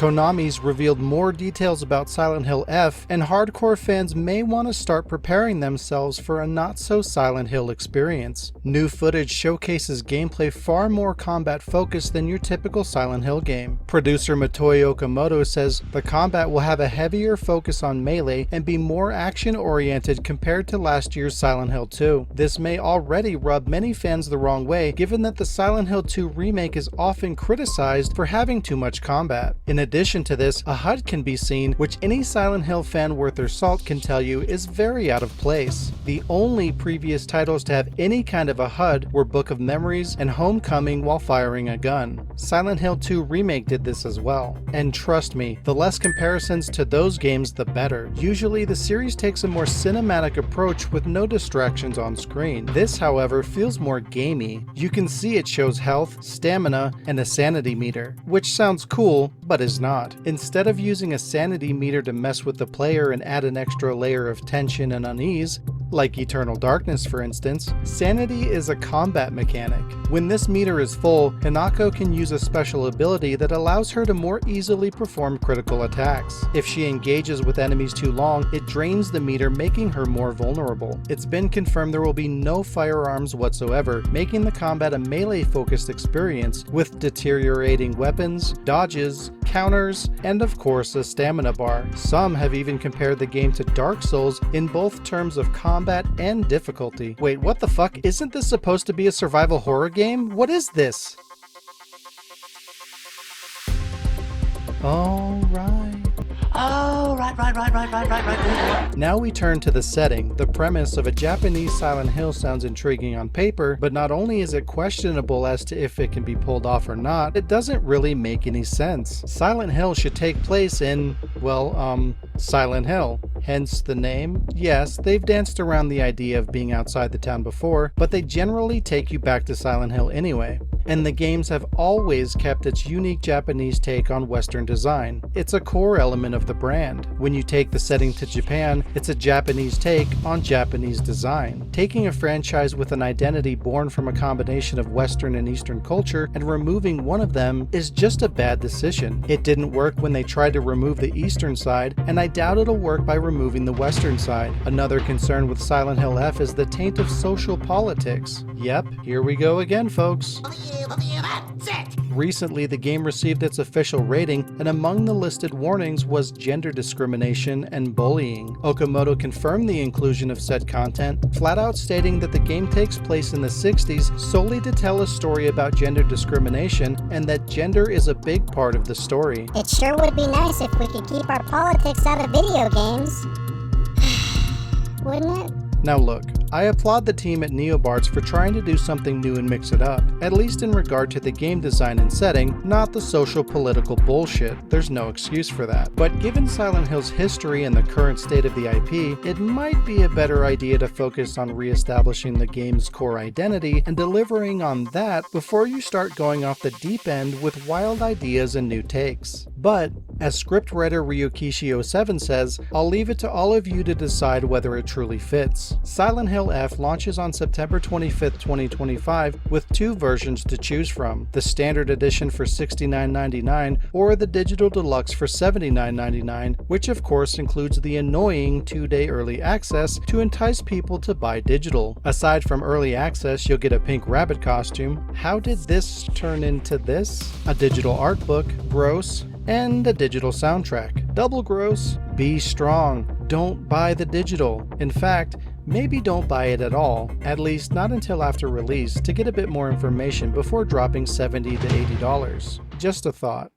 Konami's revealed more details about Silent Hill F, and hardcore fans may want to start preparing themselves for a not-so-Silent Hill experience. New footage showcases gameplay far more combat-focused than your typical Silent Hill game. Producer Matoyo Okamoto says the combat will have a heavier focus on melee and be more action-oriented compared to last year's Silent Hill 2. This may already rub many fans the wrong way, given that the Silent Hill 2 remake is often criticized for having too much combat. In addition to this, a HUD can be seen, which any Silent Hill fan worth their salt can tell you is very out of place. The only previous titles to have any kind of a HUD were Book of Memories and Homecoming while firing a gun. Silent Hill 2 Remake did this as well. And trust me, the less comparisons to those games the better. Usually the series takes a more cinematic approach with no distractions on screen. This, however, feels more gamey. You can see it shows health, stamina, and a sanity meter, which sounds cool, but is not. Instead of using a sanity meter to mess with the player and add an extra layer of tension and unease, like Eternal Darkness for instance, sanity is a combat mechanic. When this meter is full, Hinako can use a special ability that allows her to more easily perform critical attacks. If she engages with enemies too long, it drains the meter, making her more vulnerable. It's been confirmed there will be no firearms whatsoever, making the combat a melee-focused experience with deteriorating weapons, dodges, counters, and of course a stamina bar. Some have even compared the game to Dark Souls in both terms of combat and difficulty. Wait, what the fuck? Isn't this supposed to be a survival horror game? What is this? Right. Now we turn to the setting. The premise of a Japanese Silent Hill sounds intriguing on paper, but not only is it questionable as to if it can be pulled off or not, it doesn't really make any sense. Silent Hill should take place in, well, Silent Hill. Hence the name. Yes, they've danced around the idea of being outside the town before, but they generally take you back to Silent Hill anyway. And the games have always kept its unique Japanese take on Western design. It's a core element of the brand. When you take the setting to Japan, it's a Japanese take on Japanese design. Taking a franchise with an identity born from a combination of Western and Eastern culture and removing one of them is just a bad decision. It didn't work when they tried to remove the Eastern side, and I doubt it'll work by removing the Western side. Another concern with Silent Hill F is the taint of social politics. Yep, here we go again, folks. Recently, the game received its official rating, and among the listed warnings was gender discrimination and bullying. Okamoto confirmed the inclusion of said content, flat out stating that the game takes place in the 60s solely to tell a story about gender discrimination, and that gender is a big part of the story. It sure would be nice if we could keep our politics out of video games. Wouldn't it? Now look, I applaud the team at Neobards for trying to do something new and mix it up, at least in regard to the game design and setting, not the social political bullshit. There's no excuse for that. But given Silent Hill's history and the current state of the IP, it might be a better idea to focus on re-establishing the game's core identity and delivering on that before you start going off the deep end with wild ideas and new takes. But, as scriptwriter Ryukishi07 says, I'll leave it to all of you to decide whether it truly fits. Silent Hill F launches on September 25th, 2025 with two versions to choose from, the standard edition for $69.99 or the digital deluxe for $79.99, which of course includes the annoying 2-day early access to entice people to buy digital. Aside from early access, you'll get a pink rabbit costume. How did this turn into this? A digital art book, gross, and a digital soundtrack. Double gross. Be strong. Don't buy the digital. In fact, maybe don't buy it at all, at least not until after release, to get a bit more information before dropping $70 to $80. Just a thought.